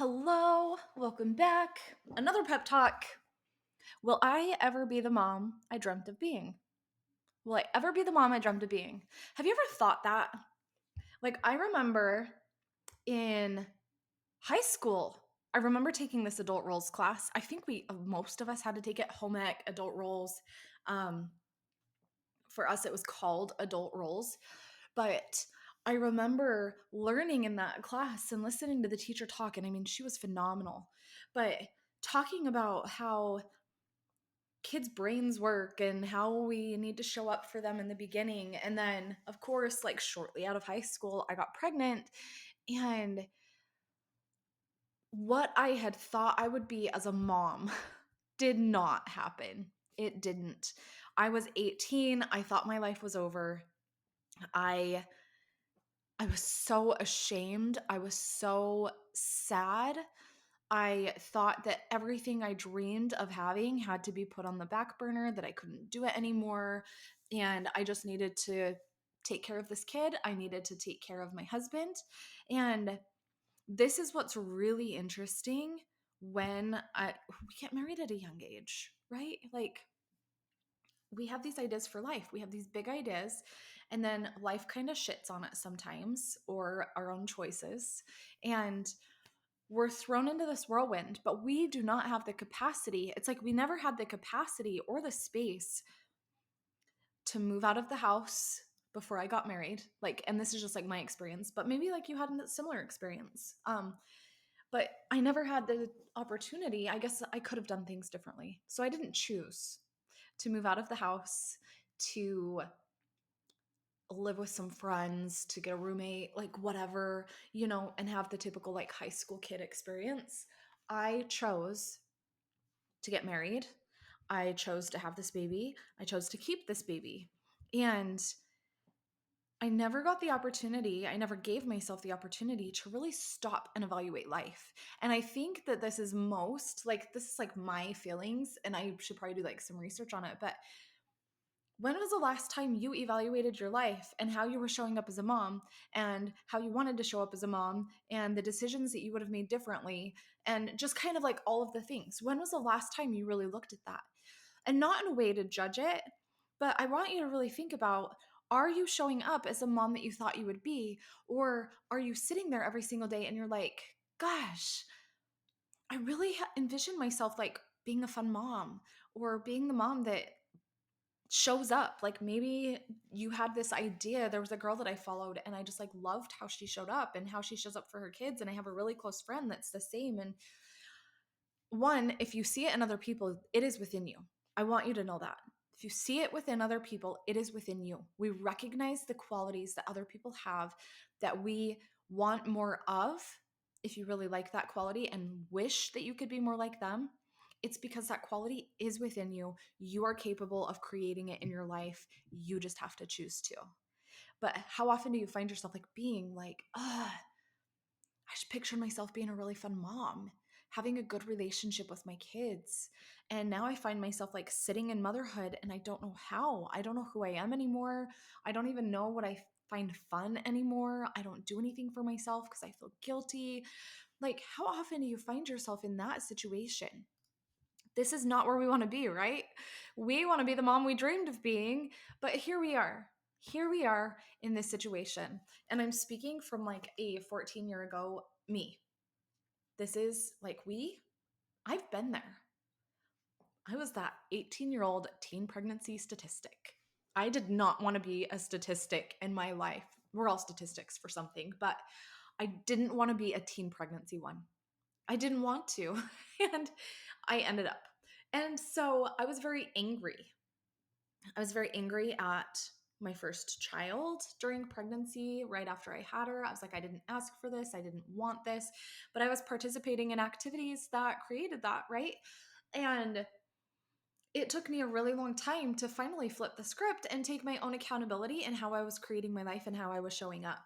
Hello, welcome back. Another pep talk. Will I ever be the mom I dreamt of being? Will I ever be the mom I dreamt of being? Have you ever thought that? I remember in high school, I remember taking this adult roles class. I think most of us had to take it, home ec, adult roles. Um, for us, it was called adult roles. But I remember learning in that class and listening to the teacher talk. And I mean, she was phenomenal. But talking about how kids' brains work and how we need to show up for them in the beginning. And then, of course, shortly out of high school, I got pregnant. And what I had thought I would be as a mom did not happen. It didn't. I was 18. I thought my life was over. I I was so ashamed. I was so sad. I thought that everything I dreamed of having had to be put on the back burner, that I couldn't do it anymore. And I just needed to take care of this kid. I needed to take care of my husband. And this is what's really interesting we get married at a young age, right? We have these ideas for life. We have these big ideas, and then life kind of shits on it sometimes, or our own choices. And we're thrown into this whirlwind, but we do not have the capacity. It's like we never had the capacity or the space to move out of the house before I got married. And this is just my experience, but maybe you had a similar experience. But I never had the opportunity. I guess I could have done things differently. So I didn't choose to move out of the house, to live with some friends, to get a roommate, whatever, and have the typical high school kid experience. I chose to get married. I chose to have this baby. I chose to keep this baby. And I never got the opportunity, I never gave myself the opportunity to really stop and evaluate life. And I think that this is my feelings, and I should probably do some research on it. But when was the last time you evaluated your life and how you were showing up as a mom and how you wanted to show up as a mom and the decisions that you would have made differently and just kind of all of the things? When was the last time you really looked at that? And not in a way to judge it, but I want you to really think about, are you showing up as a mom that you thought you would be? Or are you sitting there every single day and you're like, gosh, I really envision myself being a fun mom, or being the mom that shows up. Maybe you had this idea. There was a girl that I followed and I just loved how she showed up and how she shows up for her kids. And I have a really close friend that's the same. And one, if you see it in other people, it is within you. I want you to know that. If you see it within other people, it is within you. We recognize the qualities that other people have that we want more of. If you really like that quality and wish that you could be more like them, it's because that quality is within you. You are capable of creating it in your life. You just have to choose to. But how often do you find yourself being I just pictured myself being a really fun mom, having a good relationship with my kids. And now I find myself sitting in motherhood and I don't know how. I don't know who I am anymore. I don't even know what I find fun anymore. I don't do anything for myself because I feel guilty. How often do you find yourself in that situation? This is not where we want to be, right? We want to be the mom we dreamed of being, but here we are. Here we are in this situation. And I'm speaking from a 14-year ago me. This is I've been there. I was that 18-year-old teen pregnancy statistic. I did not want to be a statistic in my life. We're all statistics for something, but I didn't want to be a teen pregnancy one. I didn't want to. And I ended up. And so I was very angry. I was very angry at my first child during pregnancy, right after I had her. I was like, I didn't ask for this. I didn't want this. But I was participating in activities that created that, right? And it took me a really long time to finally flip the script and take my own accountability in how I was creating my life and how I was showing up.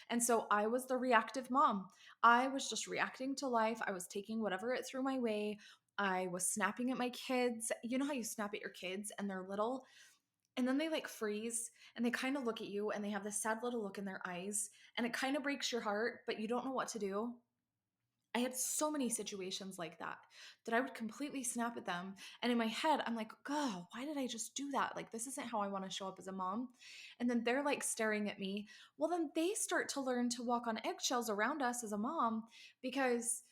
And so I was the reactive mom. I was just reacting to life. I was taking whatever it threw my way. I was snapping at my kids. You know how you snap at your kids and they're little and then they freeze and they kind of look at you and they have this sad little look in their eyes and it kind of breaks your heart, but you don't know what to do. I had so many situations like that I would completely snap at them. And in my head, I'm like, God, why did I just do that? Like, this isn't how I want to show up as a mom. And then they're like staring at me. Well, then they start to learn to walk on eggshells around us as a mom because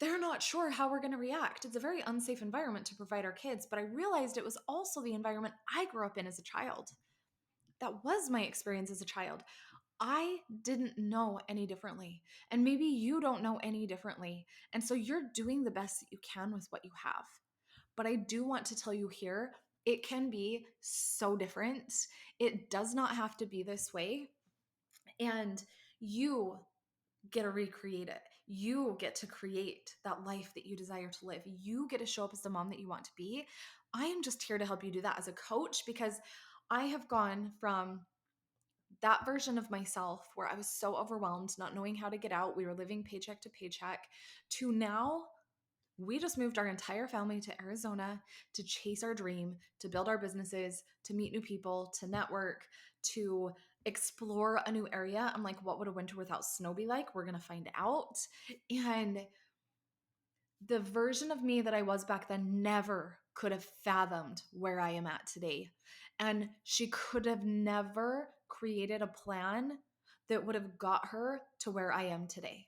they're not sure how we're going to react. It's a very unsafe environment to provide our kids. But I realized it was also the environment I grew up in as a child. That was my experience as a child. I didn't know any differently. And maybe you don't know any differently. And so you're doing the best that you can with what you have. But I do want to tell you here, it can be so different. It does not have to be this way. And you get to recreate it. You get to create that life that you desire to live. You get to show up as the mom that you want to be. I am just here to help you do that as a coach because I have gone from that version of myself where I was so overwhelmed, not knowing how to get out. We were living paycheck to paycheck to now. We just moved our entire family to Arizona to chase our dream, to build our businesses, to meet new people, to network, to explore a new area. I'm like, what would a winter without snow be like? We're going to find out. And the version of me that I was back then never could have fathomed where I am at today. And she could have never created a plan that would have got her to where I am today.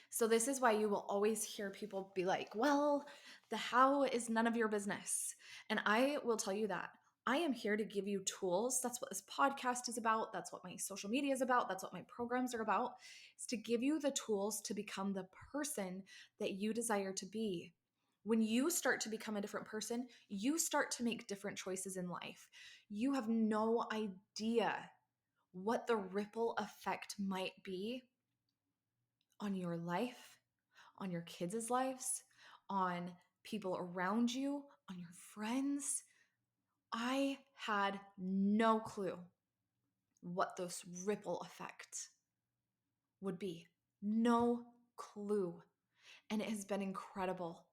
So this is why you will always hear people be like, well, the how is none of your business. And I will tell you that. I am here to give you tools. That's what this podcast is about. That's what my social media is about. That's what my programs are about. Is to give you the tools to become the person that you desire to be. When you start to become a different person, you start to make different choices in life. You have no idea what the ripple effect might be on your life, on your kids' lives, on people around you, on your friends. I had no clue what this ripple effect would be. No clue. And it has been incredible.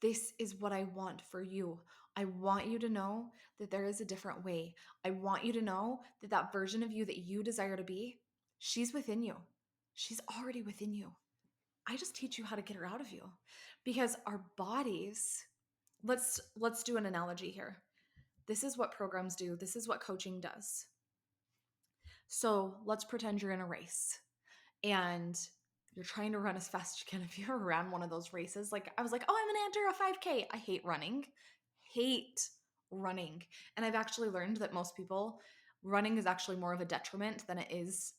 This is what I want for you. I want you to know that there is a different way. I want you to know that that version of you that you desire to be, she's within you. She's already within you. I just teach you how to get her out of you because our bodies, let's do an analogy here. This is what programs do. This is what coaching does. So let's pretend you're in a race and you're trying to run as fast as you can. If you ever ran one of those races, like I was like, oh, I'm gonna enter a 5K. I hate running. Hate running. And I've actually learned that most people, running is actually more of a detriment than it is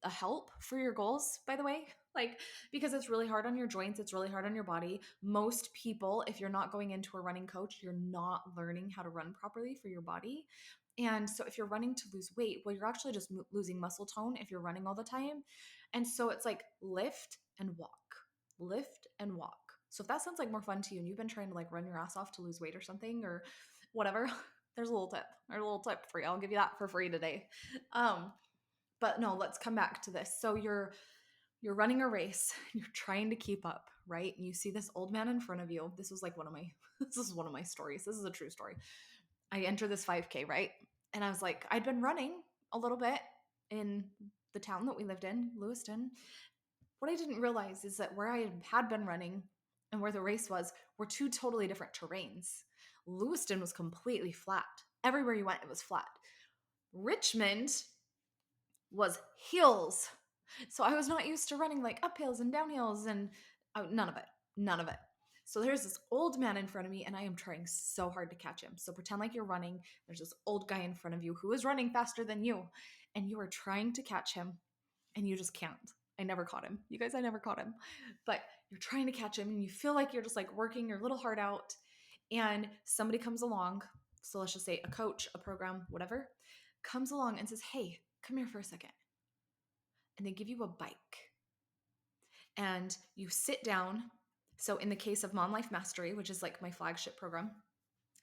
a help for your goals, by the way. Like, because it's really hard on your joints, it's really hard on your body. Most people, if you're not going into a running coach, you're not learning how to run properly for your body. And so if you're running to lose weight, well, you're actually just losing muscle tone if you're running all the time. And so it's like lift and walk, lift and walk. So if that sounds like more fun to you and you've been trying to like run your ass off to lose weight or something or whatever, there's a little tip. There's a little tip for you. I'll give you that for free today. But no, let's come back to this. So you're running a race, you're trying to keep up, right? And you see this old man in front of you. This was like this is one of my stories. This is a true story. I enter this 5K, right? And I was like, I'd been running a little bit in the town that we lived in, Lewiston. What I didn't realize is that where I had been running and where the race was were two totally different terrains. Lewiston was completely flat. Everywhere you went, it was flat. Richmond was hills. So I was not used to running like uphills and downhills and none of it. None of it. So there's this old man in front of me and I am trying so hard to catch him. So pretend like you're running. There's this old guy in front of you who is running faster than you and you are trying to catch him and you just can't. I never caught him. You guys, I never caught him. But you're trying to catch him and you feel like you're just like working your little heart out and somebody comes along. So let's just say a coach, a program, whatever, comes along and says, hey, come here for a second. And they give you a bike and you sit down. So in the case of Mom Life Mastery, which is like my flagship program,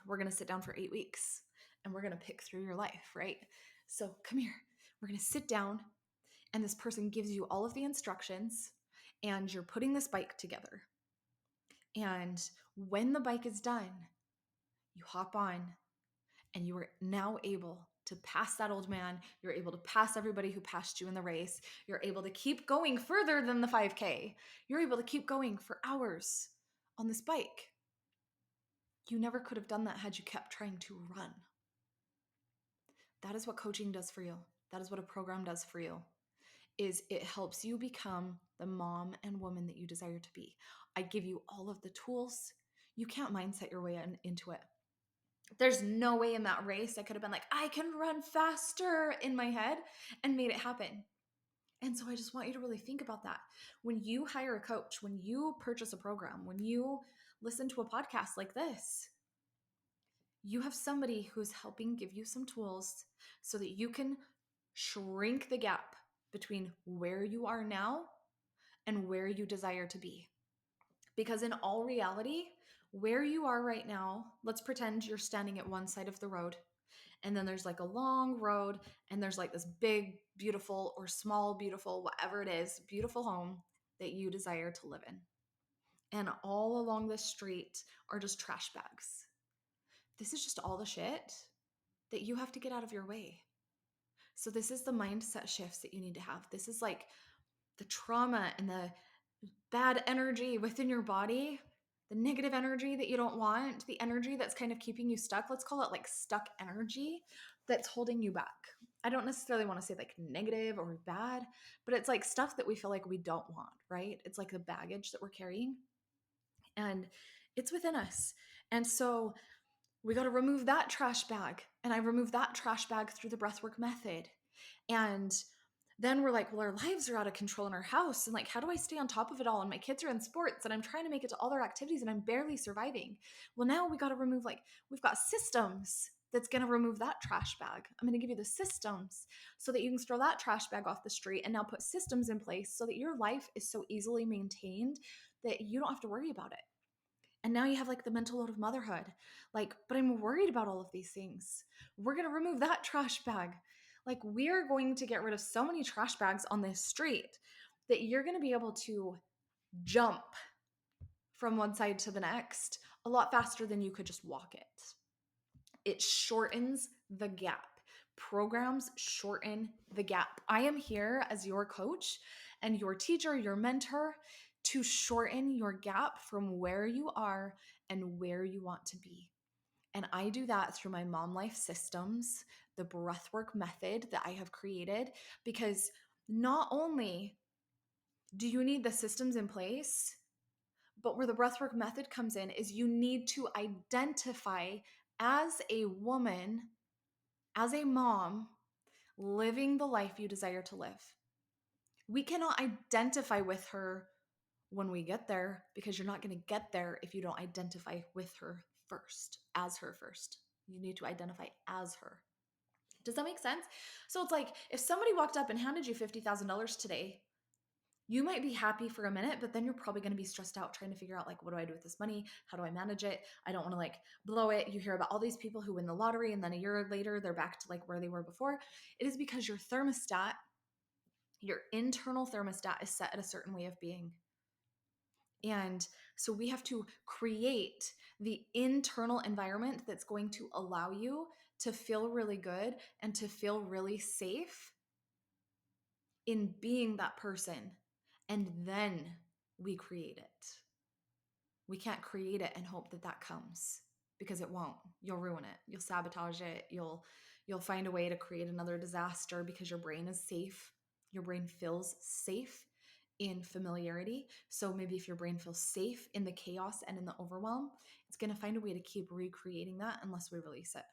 we're going to sit down for 8 weeks and we're going to pick through your life, right? So come here. We're going to sit down and this person gives you all of the instructions and you're putting this bike together. And when the bike is done, you hop on and you are now able to pass that old man. You're able to pass everybody who passed you in the race. You're able to keep going further than the 5K. You're able to keep going for hours on this bike. You never could have done that had you kept trying to run. That is what coaching does for you. That is what a program does for you. Is it helps you become the mom and woman that you desire to be. I give you all of the tools. You can't mindset your way into it. There's no way in that race I could have been like, I can run faster in my head and made it happen. And so I just want you to really think about that. When you hire a coach, when you purchase a program, when you listen to a podcast like this, you have somebody who's helping give you some tools so that you can shrink the gap between where you are now and where you desire to be. Because in all reality, where you are right now, let's pretend you're standing at one side of the road, and then there's like a long road, and there's like this big, beautiful, or small, beautiful, whatever it is, beautiful home that you desire to live in. And all along this street are just trash bags. This is just all the shit that you have to get out of your way. So this is the mindset shifts that you need to have. This is like the trauma and the bad energy within your body, the negative energy that you don't want, the energy that's kind of keeping you stuck. Let's call it like stuck energy that's holding you back. I don't necessarily want to say like negative or bad, but it's like stuff that we feel like we don't want, right? It's like the baggage that we're carrying, and it's within us. And so we got to remove that trash bag. And I removed that trash bag through the breathwork method. And then we're like, well, our lives are out of control in our house. And like, how do I stay on top of it all? And my kids are in sports and I'm trying to make it to all their activities and I'm barely surviving. Well, now we got to remove, like, we've got systems that's going to remove that trash bag. I'm going to give you the systems so that you can throw that trash bag off the street and now put systems in place so that your life is so easily maintained that you don't have to worry about it. And now you have like the mental load of motherhood. Like, but I'm worried about all of these things. We're going to remove that trash bag. Like, we're going to get rid of so many trash bags on this street that you're going to be able to jump from one side to the next a lot faster than you could just walk it. It shortens the gap. Programs shorten the gap. I am here as your coach and your teacher, your mentor, to shorten your gap from where you are and where you want to be. And I do that through my mom life systems, the breathwork method that I have created, because not only do you need the systems in place, but where the breathwork method comes in is you need to identify as a woman, as a mom, living the life you desire to live. We cannot identify with her when we get there, because you're not going to get there if you don't identify with her first, as her first. You need to identify as her. Does that make sense? So it's like if somebody walked up and handed you $50,000 today, you might be happy for a minute, but then you're probably going to be stressed out trying to figure out, like, what do I do with this money? How do I manage it? I don't want to like blow it. You hear about all these people who win the lottery and then a year later they're back to like where they were before. It is because your thermostat, your internal thermostat, is set at a certain way of being. And so we have to create the internal environment that's going to allow you to feel really good and to feel really safe in being that person. And then we create it. We can't create it and hope that that comes, because it won't. You'll ruin it. You'll sabotage it. You'll find a way to create another disaster because your brain is safe. Your brain feels safe in familiarity. So maybe if your brain feels safe in the chaos and in the overwhelm, it's going to find a way to keep recreating that unless we release it.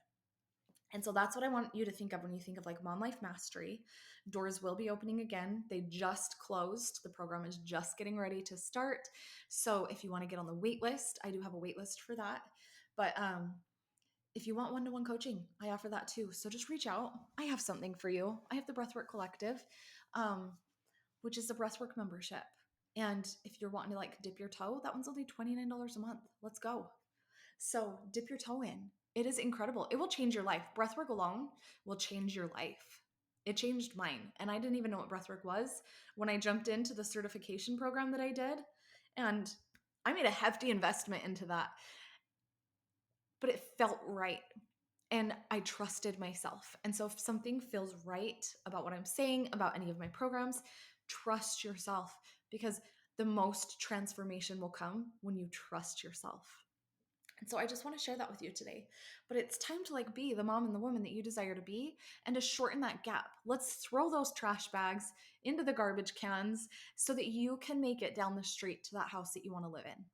And so that's what I want you to think of when you think of like Mom Life Mastery. Doors will be opening again. They just closed. The program is just getting ready to start. So if you want to get on the wait list, I do have a wait list for that. But if you want one-to-one coaching, I offer that too. So just reach out. I have something for you. I have the Breathwork Collective, which is a breathwork membership. And if you're wanting to like dip your toe, that one's only $29 a month. Let's go. So dip your toe in. It is incredible. It will change your life. Breathwork alone will change your life. It changed mine. And I didn't even know what breathwork was when I jumped into the certification program that I did. And I made a hefty investment into that. But it felt right. and I trusted myself. And so if something feels right about what I'm saying, about any of my programs, trust yourself, because the most transformation will come when you trust yourself. And so I just want to share that with you today. But it's time to like be the mom and the woman that you desire to be and to shorten that gap. Let's throw those trash bags into the garbage cans so that you can make it down the street to that house that you want to live in.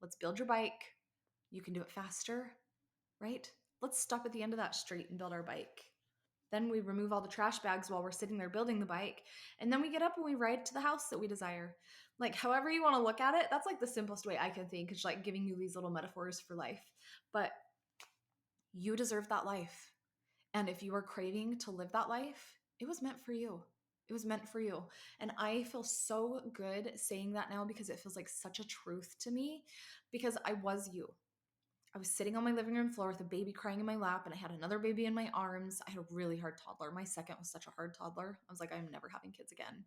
Let's build your bike. You can do it faster, right? Let's stop at the end of that street and build our bike. Then we remove all the trash bags while we're sitting there building the bike. And then we get up and we ride to the house that we desire. Like, however you want to look at it, that's like the simplest way I can think. It's like giving you these little metaphors for life. But you deserve that life. And if you are craving to live that life, it was meant for you. It was meant for you. And I feel so good saying that now because it feels like such a truth to me, because I was you. I was sitting on my living room floor with a baby crying in my lap, and I had another baby in my arms. I had a really hard toddler. My second was such a hard toddler. I was like, I'm never having kids again.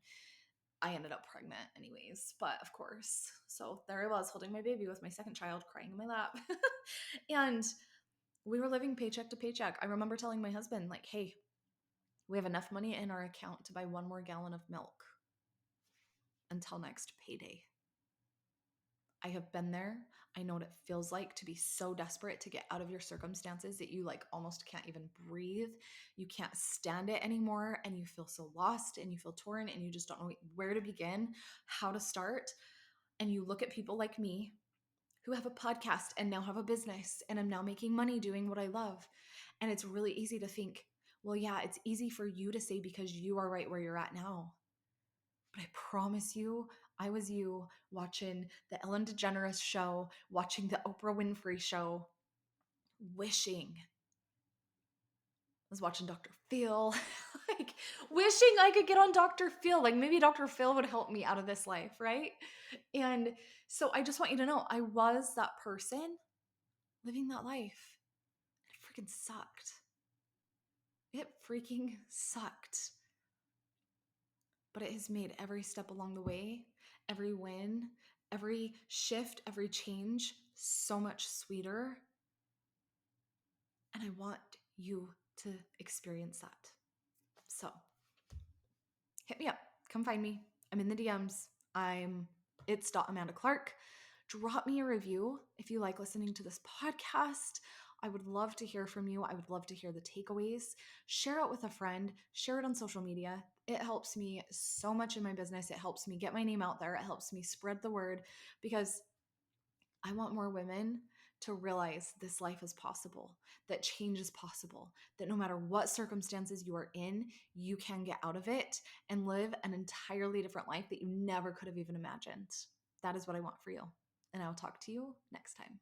I ended up pregnant anyways, but of course. So there I was holding my baby with my second child crying in my lap. And we were living paycheck to paycheck. I remember telling my husband, like, hey, we have enough money in our account to buy one more gallon of milk until next payday. I have been there. I know what it feels like to be so desperate to get out of your circumstances that you like almost can't even breathe. You can't stand it anymore, and you feel so lost and you feel torn and you just don't know where to begin, how to start. And you look at people like me who have a podcast and now have a business, and I'm now making money doing what I love. And it's really easy to think, well, yeah, it's easy for you to say because you are right where you're at now. But I promise you, I was you watching the Ellen DeGeneres show, watching the Oprah Winfrey show, wishing. I was watching Dr. Phil, like wishing I could get on Dr. Phil. Like maybe Dr. Phil would help me out of this life, right? And so I just want you to know I was that person living that life. It freaking sucked. It freaking sucked. But it has made every step along the way, every win, every shift, every change so much sweeter. And I want you to experience that. So hit me up. Come find me. I'm in the DMs. It's Amanda Clark. Drop me a review if you like listening to this podcast. I would love to hear from you. I would love to hear the takeaways. Share it with a friend. Share it on social media. It helps me so much in my business. It helps me get my name out there. It helps me spread the word, because I want more women to realize this life is possible, that change is possible, that no matter what circumstances you are in, you can get out of it and live an entirely different life that you never could have even imagined. That is what I want for you. And I'll talk to you next time.